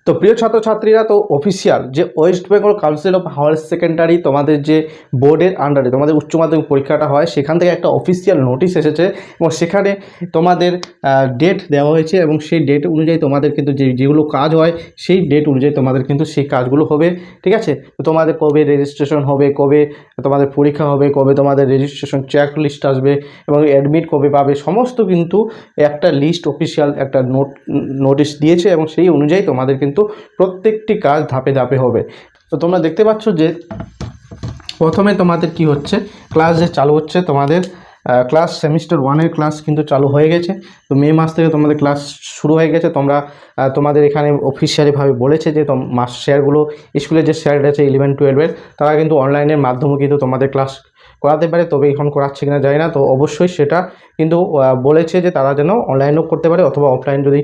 তো প্রিয় ছাত্রছাত্রীরা, তো অফিসিয়াল যে West Bengal Council of Higher Secondary তোমাদের যে বোর্ডের আন্ডারে তোমাদের উচ্চ মাধ্যমিক পরীক্ষাটা হয়, সেখান থেকে একটা অফিসিয়াল নোটিশ এসেছে এবং সেখানে তোমাদের ডেট দেওয়া হয়েছে এবং সেই ডেট অনুযায়ী তোমাদের কিন্তু যেগুলো কাজ হয় সেই ডেট অনুযায়ী তোমাদের কিন্তু সেই কাজগুলো হবে। ঠিক আছে, তো তোমাদের কবে রেজিস্ট্রেশন হবে, কবে তোমাদের পরীক্ষা হবে, কবে তোমাদের রেজিস্ট্রেশন চেক লিস্ট আসবে এবং অ্যাডমিট কবে পাবে, সমস্ত কিন্তু একটা লিস্ট অফিসিয়াল একটা নোটিশ দিয়েছে এবং সেই অনুযায়ী তোমাদের কিন্তু প্রত্যেকটি কাজ ধাপে ধাপে হবে। তো তোমরা দেখতে পাচ্ছ যে প্রথমে তোমাদের কি হচ্ছে, ক্লাস যে চালু হচ্ছে তোমাদের ক্লাস সেমিস্টার 1-এর ক্লাস কিন্তু চালু হয়ে গেছে। তো মে মাস থেকে তোমাদের ক্লাস শুরু হয়ে গেছে। তোমরা তোমাদের এখানে অফিসিয়ালিভাবে বলেছে যে মাস স্যারগুলো স্কুলের যে স্যার আছে 11-12-এর তারা কিন্তু অনলাইনের মাধ্যমে কিন্তু তোমাদের ক্লাস করাতে পারে, তবে এখন করাচ্ছে কিনা জানি না। তো অবশ্যই সেটা কিন্তু বলেছে যে তারা যেন অনলাইনেও করতে পারে অথবা অফলাইন, যদি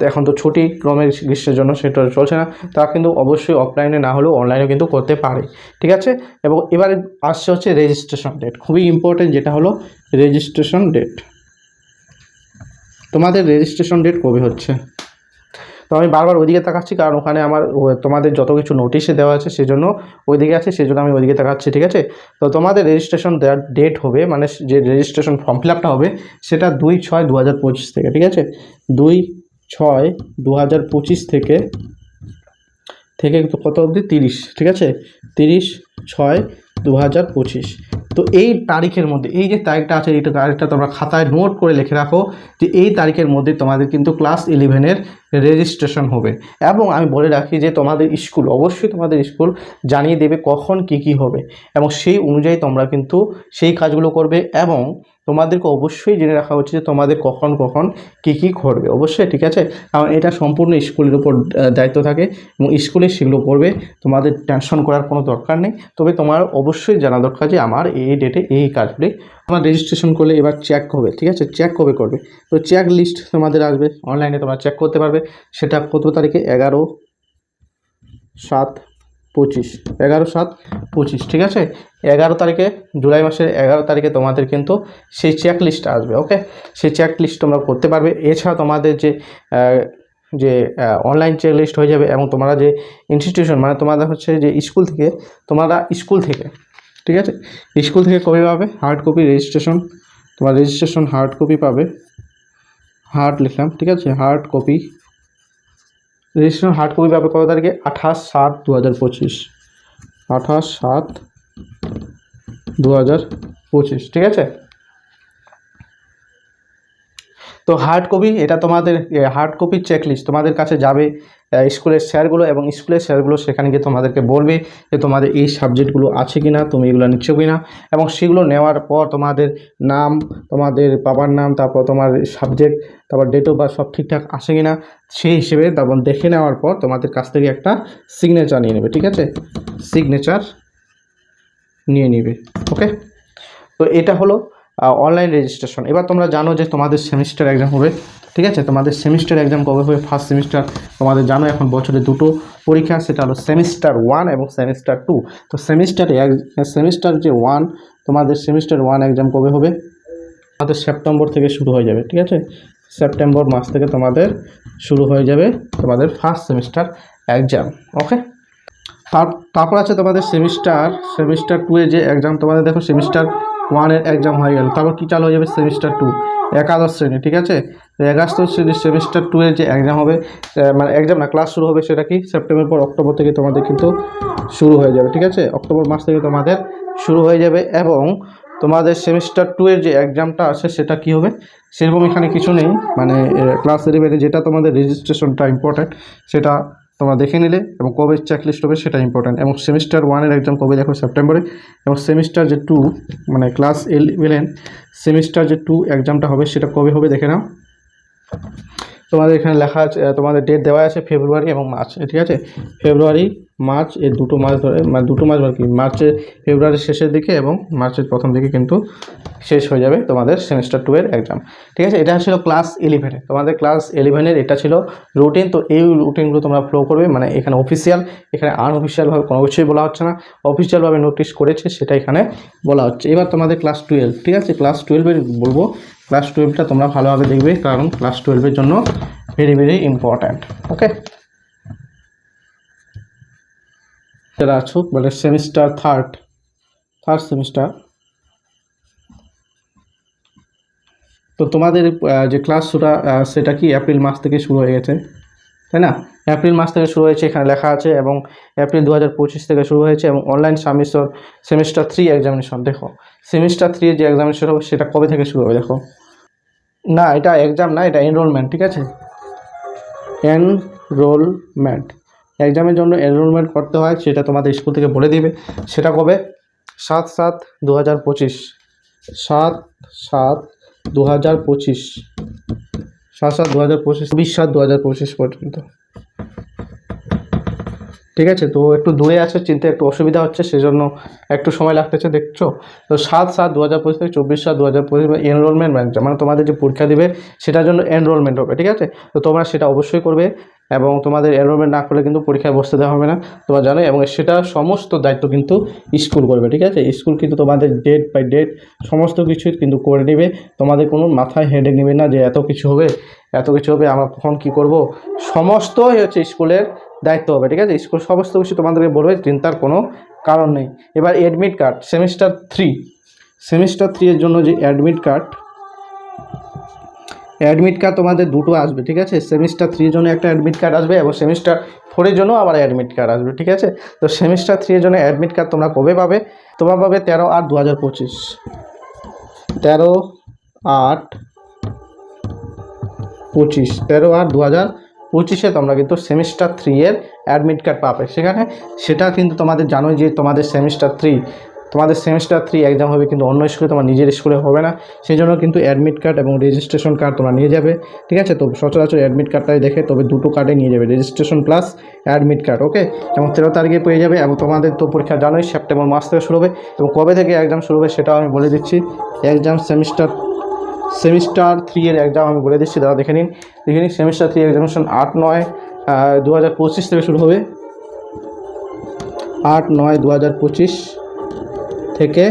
এখন তো ছুটি ক্রমের গ্রীষ্মের জন্য সেটা চলছে না, তারা কিন্তু অবশ্যই অফলাইনে না হলেও অনলাইনেও কিন্তু করতে পারে। ঠিক আছে, এবং এবারে আসছে হচ্ছে রেজিস্ট্রেশন ডেট, খুবই ইম্পর্টেন্ট, যেটা হলো রেজিস্ট্রেশন ডেট। তোমাদের রেজিস্ট্রেশন ডেট কবে হচ্ছে? তো আমি বারবার ওইদিকে তাকাচ্ছি কারণ ওখানে আমার তোমাদের যত কিছু নোটিশে দেওয়া আছে সেজন্য ওইদিকে আছে, সেজন্য আমি ওইদিকে তাকাচ্ছি। ঠিক আছে, তো তোমাদের রেজিস্ট্রেশন ডেট হবে, মানে যে রেজিস্ট্রেশন ফর্ম ফিল আপটা হবে সেটা 2/6/2025 থেকে। ঠিক আছে, 2/6/2025 থেকে কত অবধি? 30। ঠিক আছে, 30/6/2025। তো এই তারিখের মধ্যে, এই যে তারিখটা আছে, এইটা তারিখটা তোমরা খাতায় নোট করে লিখে রাখো যে এই তারিখের মধ্যে তোমাদের কিন্তু ক্লাস 11-এর রেজিস্ট্রেশন হবে। এবং আমি বলে রাখি যে তোমাদের স্কুল, অবশ্যই তোমাদের স্কুল জানিয়ে দেবে কখন কি হবে এবং সেই অনুযায়ী তোমরা কিন্তু সেই কাজগুলো করবে এবং তোমাদেরকে অবশ্যই জেনে রাখা হচ্ছে যে তোমাদের কখন কি ঘটবে অবশ্যই। ঠিক আছে, কারণ এটা সম্পূর্ণ স্কুলের উপর দায়িত্ব থাকে এবং স্কুলে সেগুলো করবে, তোমাদের টেনশন করার কোনো দরকার নেই। তবে তোমার অবশ্যই জানা দরকার যে আমার এই ডেটে এই কাজগুলি আমার রেজিস্ট্রেশন করলে এবার চেক হবে। ঠিক আছে, চেক কবে করবে? তো চেক লিস্ট তোমাদের আসবে অনলাইনে, তোমরা চেক করতে পারবে। সেটা কত তারিখে? 11/7/25, 11/7/25। ঠিক আছে, 11 তারিখে, জুলাই মাসের 11 তারিখে তোমাদের কিন্তু সেই চেক লিস্ট আসবে। ওকে, সেই চেক লিস্ট তোমরা করতে পারবে। এছাড়া তোমাদের যে অনলাইন চেক লিস্ট হয়ে যাবে এবং তোমরা যে ইনস্টিটিউশন, মানে তোমাদের হচ্ছে যে স্কুল থেকে, ঠিক আছে, স্কুল থেকে কবে পাবে হার্ড কপি রেজিস্ট্রেশন? তোমার রেজিস্ট্রেশন হার্ড কপি পাবে, হার্ড লিখলাম। ঠিক আছে, hard copy registration hard copy পাবে কত তারিখে? 28/7/2025, 28/7/2025। ঠিক আছে, তো হার্ড কপি, এটা তোমাদের হার্ড কপির চেকলিস্ট তোমাদের কাছে যাবে স্কুলের স্যারগুলো, এবং স্কুলের স্যারগুলো সেখানে গিয়ে তোমাদেরকে বলবে যে তোমাদের এই সাবজেক্টগুলো আছে কি না, তুমি এগুলো নিচ্ছ কি না, এবং সেগুলো নেওয়ার পর তোমাদের নাম, তোমাদের বাবার নাম, তারপর তোমার সাবজেক্ট, তারপর ডেট অফ বার্থ সব ঠিকঠাক আসে কি না সেই হিসেবে তারপর দেখে নেওয়ার পর তোমাদের কাছ থেকে একটা সিগনেচার নিয়ে নেবে। ঠিক আছে, সিগনেচার নিয়ে নেবে। ওকে, তো এটা হলো অনলাইন রেজিস্ট্রেশন। এবার তোমরা জানো যে তোমাদের সেমিস্টার এক্সাম হবে। ঠিক আছে, তোমাদের সেমিস্টার এক্সাম কবে হবে? ফার্স্ট সেমিস্টার তোমাদের জানো এখন বছরে দুটো পরীক্ষা, সেটা হলো সেমিস্টার 1 এবং সেমিস্টার 2। তো সেমিস্টার যে 1, তোমাদের সেমিস্টার 1 এক্সাম কবে হবে? তোমাদের সেপ্টেম্বর থেকে শুরু হয়ে যাবে। ঠিক আছে, সেপ্টেম্বর মাস থেকে তোমাদের শুরু হয়ে যাবে তোমাদের ফার্স্ট সেমিস্টার এক্সাম। ওকে, তারপর আছে তোমাদের সেমিস্টার 2 এর যে এক্সাম। তোমাদের দেখো সেমিস্টার 1-এর এক্সাম হয়ে গেল, তারপর কি চালু হয়ে যাবে? সেমিস্টার 2, একাদশ শ্রেণী। ঠিক আছে, তো একাদশ শ্রেণীর সেমিস্টার 2 এর যে এক্সাম হবে, মানে এক্সাম না, ক্লাস শুরু হবে, সেটা কি সেপ্টেম্বর পর অক্টোবর থেকে তোমাদের কিন্তু শুরু হয়ে যাবে। ঠিক আছে, অক্টোবর মাস থেকে তোমাদের শুরু হয়ে যাবে এবং তোমাদের সেমিস্টার 2 এর যে এক্সামটা আছে সেটা কি হবে? সেরকম এখানে কিছু নেই, মানে ক্লাস 11-এ যেটা তোমাদের রেজিস্ট্রেশনটা ইম্পর্ট্যান্ট সেটা তোমরা দেখে নিলে, এবং কবে চেকলিস্ট হবে সেটা ইম্পর্ট্যান্ট। এবং সেমিস্টার 1-এর এক্সাম কবে দেখো? সেপ্টেম্বরে। এবং সেমিস্টার যে 2, মানে ক্লাস 11 সেমিস্টার যে 2 এক্সামটা হবে সেটা কবে হবে দেখে নাও। তোমাদের এখানে লেখা আছে, তোমাদের ডেট দেওয়া আছে ফেব্রুয়ারি এবং মার্চ। ঠিক আছে, ফেব্রুয়ারি মার্চ এই দুটো মাস ধরে, মানে দুটো মাস কি ফেব্রুয়ারির শেষের দিকে এবং মার্চের প্রথম দিকে কিন্তু শেষ হয়ে যাবে তোমাদের সেমিস্টার 2 এর এক্সাম। ঠিক আছে, এটা ছিল ক্লাস 11-এ, তোমাদের ক্লাস 11-এর এটা ছিল রুটিন। তো এই রুটিনগুলো তোমরা ফলো করবে, মানে এখানে অফিসিয়াল, এখানে আনঅফিসিয়ালভাবে কোনো কিছুই বলা হচ্ছে না, অফিসিয়ালভাবে নোটিশ করেছে সেটা এখানে বলা হচ্ছে। এবার তোমাদের ক্লাস 12, ঠিক আছে, ক্লাস 12-এর বলবো, ক্লাস 12টা তোমরা ভালোভাবে দেখবে কারণ ক্লাস 12-এর জন্য ভেরি ভেরি ইম্পর্ট্যান্ট। ওকে, যারা আছো মানে সেমিস্টার থার্ড সেমিস্টার, তো তোমাদের যে ক্লাস সেটা কি এপ্রিল মাস থেকে শুরু হয়ে গেছে, তাই না? এপ্রিল মাস থেকে শুরু হয়েছে এখানে লেখা আছে, এবং এপ্রিল 2025 থেকে শুরু হয়েছে, এবং অনলাইন সাবমিশন সেমিস্টার 3 এক্সামিনেশন। দেখো সেমিস্টার 3 এর যে এক্সামিনেশন হবে সেটা কবে থেকে শুরু হবে দেখো। না এটা এক্সাম না, এটা এনরোলমেন্ট, ঠিক আছে? এনরোলমেন্ট, এক্সামের জন্য এনরোলমেন্ট করতে হয়, সেটা তোমাদের স্কুল থেকে বলে দিবে। সেটা কবে? 7/7/2025, 7/7/2025, 7/7/2025, 20/7/2025 পর্যন্ত, ঠিক আছে? তো একটু দূরে আছে, চিনতে একটু অসুবিধা হচ্ছে, সেজন্য একটু সময় লাগতেছে, দেখছো? তো 7/7/2025 থেকে 24/7/2025 এনরোলমেন্ট এক্সাম, মানে তোমাদের যে পরীক্ষা দিবে সেটার জন্য এনরোলমেন্ট হবে, ঠিক আছে? তো তোমরা সেটা অবশ্যই করবে, এবং তোমাদের এনরোলমেন্ট না করলে কিন্তু পরীক্ষায় বসতে দেওয়া হবে না, তোমরা জানো। এবং সেটা সমস্ত দায়িত্ব কিন্তু স্কুল করবে, ঠিক আছে? স্কুল কিন্তু তোমাদের ডেট বাই ডেট সমস্ত কিছু কিন্তু করে নেবে। তোমাদের কোনো মাথায় হেডেক নেবে না যে এত কিছু হবে, আমরা কখন কী করব, সমস্তই হচ্ছে স্কুলের দায়িত্ব হবে, ঠিক আছে? স্কুল সমস্ত কিছু তোমাদেরকে বলবে, চিন্তার কোনো কারণ নেই। এবার অ্যাডমিট কার্ড সেমিস্টার 3 এর জন্য যে অ্যাডমিট কার্ড তোমাদের দুটো আসবে, ঠিক আছে? সেমিস্টার 3 এর জন্য একটা অ্যাডমিট কার্ড আসবে, এবং সেমিস্টার 4 এর জন্য আবার অ্যাডমিট কার্ড আসবে, ঠিক আছে? তো সেমিস্টার 3 এর জন্য অ্যাডমিট কার্ড তোমরা কবে পাবে? তোমরা পাবে 13/8/2025, 13/8/2025 তোমরা কিন্তু সেমিস্টার 3 এর অ্যাডমিট কার্ড পাবে। সেটা কিন্তু তোমাদের জানোই যে তোমাদের সেমিস্টার 3 এক্সাম হবে, কিন্তু অন্য স্কুলে, তোমার নিজের স্কুলে হবে না। সেই জন্য কিন্তু অ্যাডমিট কার্ড এবং রেজিস্ট্রেশন কার্ড তোমরা নিয়ে যাবে, ঠিক আছে? তো সচরাচর অ্যাডমিট কার্ডটাই দেখে, তবে দুটো কার্ডে নিয়ে যাবে, রেজিস্ট্রেশন প্লাস অ্যাডমিট কার্ড, ওকে? এবং 13 তারিখে পেয়ে যাবে। এবং তোমাদের তো পরীক্ষা জানোই সেপ্টেম্বর মাস থেকে শুরু হবে, এবং কবে থেকে এক্সাম শুরু হবে সেটাও আমি বলে দিচ্ছি। এক্সাম সেমিস্টার 3 এর এক্সাম আমি বলে দিচ্ছি, দাদা দেখে নিন। সেমিস্টার 3 এক্সামিনেশন 8/9/2025 থেকে শুরু হবে, 8/9/2025 থেকে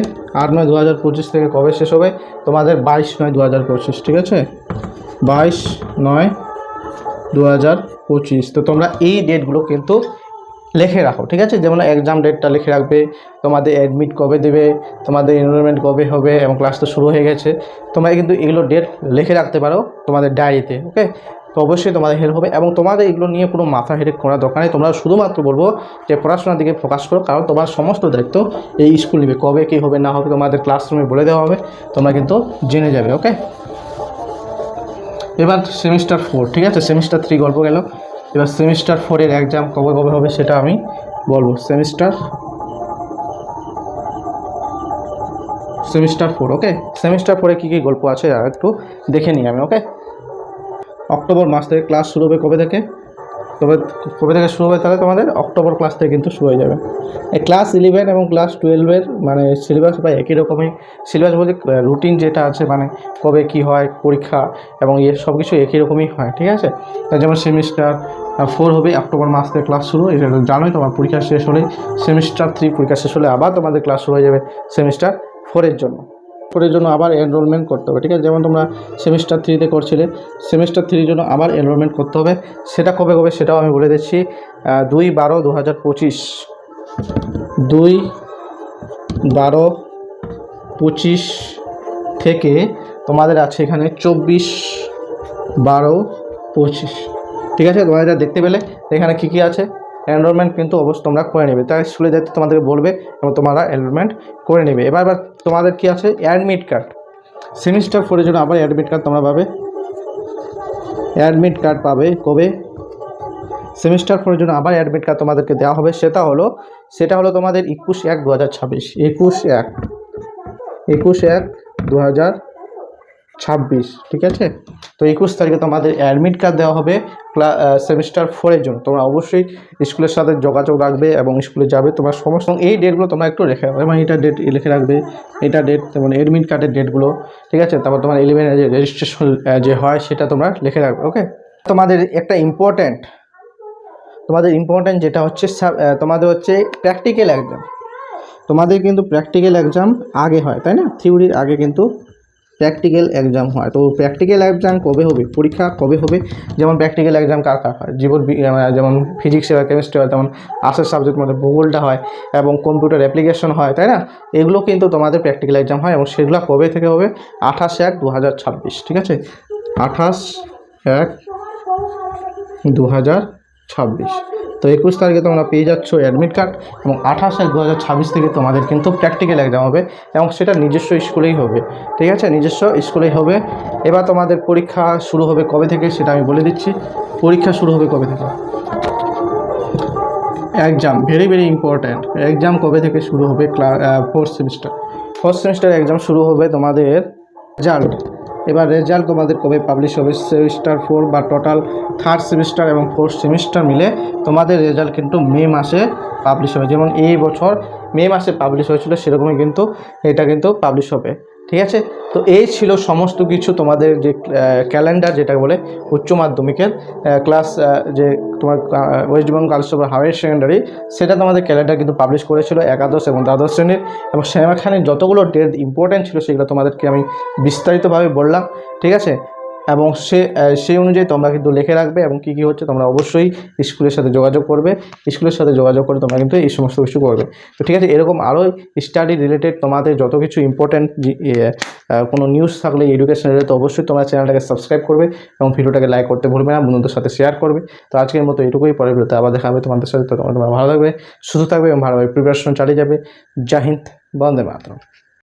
8/9/2025 থেকে কবে শেষ হবে? তোমাদের 22/9/2025, ঠিক আছে? 22/9/2025। তো তোমরা এই ডেটগুলো কিন্তু লিখে রাখো, ঠিক আছে? যেমন এক্সাম ডেটটা লিখে রাখবে, তোমাদের অ্যাডমিট কবে দেবে, তোমাদের এনরোলমেন্ট কবে হবে, এবং ক্লাস তো শুরু হয়ে গেছে। তোমরা কিন্তু এগুলো ডেট লিখে রাখতে পারো তোমাদের ডায়েরিতে, ওকে? তো অবশ্যই তোমাদের হেল্প হবে, এবং তোমাদের এগুলো নিয়ে কোনো মাথা হেডেক করার দরকার নেই। তোমরা শুধুমাত্র বলবো যে পড়াশোনার দিকে ফোকাস করো, কারণ তোমার সমস্ত দায়িত্ব এই স্কুল নেবে। কবে কী হবে না হবে তোমাদের ক্লাসরুমে বলে দেওয়া হবে, তোমরা কিন্তু জেনে যাবে, ওকে? এবার সেমিস্টার 4, ঠিক আছে? সেমিস্টার 3 গল্প গেল, এবার সেমিস্টার 4 এর এক্সাম কবে হবে সেটা আমি বলবো। সেমিস্টার 4, ওকে? সেমিস্টার 4 এ কী কী গল্প আছে একটু দেখে নিই আমি, ওকে? অক্টোবর মাস থেকে ক্লাস শুরু হবে, কবে থেকে শুরু হবে? তাহলে তোমাদের অক্টোবর ক্লাস থেকে কিন্তু শুরু হয়ে যাবে। এই ক্লাস 11 এবং ক্লাস 12-এর মানে সিলেবাস প্রায় একই রকমই। সিলেবাস বলতে রুটিন যেটা আছে, মানে কবে কি হয় পরীক্ষা, এবং সব কিছু একই রকমই হয়, ঠিক আছে? তাই যেমন সেমিস্টার 4 হবে অক্টোবর মাস থেকে ক্লাস শুরু, এটা জানোই। তোমার পরীক্ষা শেষ হলে সেমিস্টার 3 পরীক্ষা শেষ হলে আবার তোমাদের ক্লাস শুরু হয়ে যাবে সেমিস্টার 4 এর জন্য। আবার এনরোলমেন্ট করতে হবে, ঠিক আছে? যেমন তোমরা সেমিস্টার 3-তে করছিলে, সেমিস্টার 3-র জন্য আবার এনরোলমেন্ট করতে হবে। সেটা কবে সেটাও আমি বলে দিচ্ছি। 2/12/2025, 2/12/25 থেকে তোমাদের আছে এখানে 24/12/25, ঠিক আছে? তোমরা এটা দেখতে পেলে এখানে কী কী আছে। এনরোলমেন্ট কিন্তু অবশ্যই তোমরা করে নেবে, তাই স্কুলে যেতে তোমাদেরকে বলবে, এবং তোমরা এনরোলমেন্ট করে নেবে। এবার তোমাদের কি আছে? Admit card. সেমিস্টার 4 এর জন্য আবার অ্যাডমিট কার্ড তোমরা পাবে। অ্যাডমিট কার্ড পাবে কবে? সেমিস্টার 4 এর জন্য আবার অ্যাডমিট কার্ড তোমাদেরকে দেওয়া হবে। সেটা হলো তোমাদের 21/1/2026, 21/1/2026, ঠিক আছে? তো 21 তারিখে তোমাদের অ্যাডমিট কার্ড দেওয়া হবে সেমিস্টার 4 এর জন্য। তোমরা অবশ্যই স্কুলের সাথে যোগাযোগ রাখবে এবং স্কুলে যাবে। তোমার সমস্ত এই ডেটগুলো তোমরা একটু রেখে রাখবে, মানে এটা ডেট লিখে রাখবে, এটা ডেট, যেমন অ্যাডমিট কার্ডের ডেটগুলো, ঠিক আছে? তারপর তোমার 11 যে রেজিস্ট্রেশন যে হয় সেটা তোমরা লিখে রাখবে, ওকে? তোমাদের একটা ইম্পর্ট্যান্ট যেটা হচ্ছে তোমাদের হচ্ছে প্র্যাকটিক্যাল এক্সাম। তোমাদের কিন্তু প্র্যাকটিক্যাল এক্সাম আগে হয়, তাই না? থিওরির আগে কিন্তু প্র্যাকটিক্যাল এক্সাম হয়। তো প্র্যাকটিক্যাল এক্সাম কবে হবে, পরীক্ষা কবে হবে, যেমন প্র্যাকটিক্যাল এক্সাম কার কার হয়, যেমন ফিজিক্সে হয়, কেমিস্ট্রি হয়, তেমন আর্টসের সাবজেক্ট মধ্যে ভূগোলটা হয় এবং কম্পিউটার অ্যাপ্লিকেশন হয়, তাই না? এগুলো কিন্তু তোমাদের প্র্যাকটিক্যাল এক্সাম হয় এবং সেগুলো কবে থেকে হবে, 28/1/2026, ঠিক আছে, 28/1/2026। তো 21 তারিখে তোমরা পেয়ে যাচ্ছ অ্যাডমিট কার্ড এবং 28/1/2026 থেকে তোমাদের কিন্তু প্র্যাকটিক্যাল এক্সাম হবে এবং সেটা নিজস্ব স্কুলেই হবে, ঠিক আছে, নিজস্ব স্কুলেই হবে। এবার তোমাদের পরীক্ষা শুরু হবে কবে থেকে সেটা আমি বলে দিচ্ছি। পরীক্ষা শুরু হবে কবে থেকে, exam very very important, exam কবে থেকে শুরু হবে, ফোর্থ সেমিস্টার এক্সাম শুরু হবে তোমাদের রেজাল্ট। এবার রেজাল্ট তোমাদের কবে পাবলিশ হবে, সেমিস্টার 4 বা টোটাল থার্ড সেমিস্টার এবং ফোর্থ সেমিস্টার মিলে তোমাদের রেজাল্ট কিন্তু মে মাসে পাবলিশ হবে। যেমন এই বছর মে মাসে পাবলিশ হয়েছিল সেরকমই কিন্তু এটা কিন্তু পাবলিশ হবে, ঠিক আছে। তো এই ছিল সমস্ত কিছু তোমাদের যে ক্যালেন্ডার যেটা বলে উচ্চ মাধ্যমিকের ক্লাস, যে তোমার West Bengal girls higher secondary, সেটা তোমাদের ক্যালেন্ডার কিন্তু পাবলিশ করেছিল একাদশ এবং দ্বাদশ শ্রেণীর, এবং সেখানে যতগুলো ডেট ইম্পর্ট্যান্ট ছিল সেগুলো তোমাদেরকে আমি বিস্তারিতভাবে বললাম, ঠিক আছে। এবং সেই অনুযায়ী তোমরা কিন্তু লিখে রাখবে এবং কী কী হচ্ছে তোমরা অবশ্যই স্কুলের সাথে যোগাযোগ করবে, স্কুলের সাথে যোগাযোগ করে তোমরা কিন্তু এই সমস্ত কিছু করবে। তো ঠিক আছে, এরকম আরও স্টাডি রিলেটেড তোমাদের যত কিছু ইম্পর্ট্যান্ট কোনো নিউজ থাকলে এডুকেশন রিলেটেড, তো অবশ্যই তোমরা চ্যানেলটাকে সাবস্ক্রাইব করবে এবং ভিডিওটাকে লাইক করতে ভুলবে না, বন্ধুদের সাথে শেয়ার করবে। তো আজকের মতো এটুকুই, পরের ভিডিওতে আবার দেখা হবে তোমাদের সাথে। তো তোমরা ভালো থাকবে, সুস্থ থাকবে এবং ভালোভাবে প্রিপারেশন চালিয়ে যাবে। জয় হিন্দ, বন্দে মাতরম।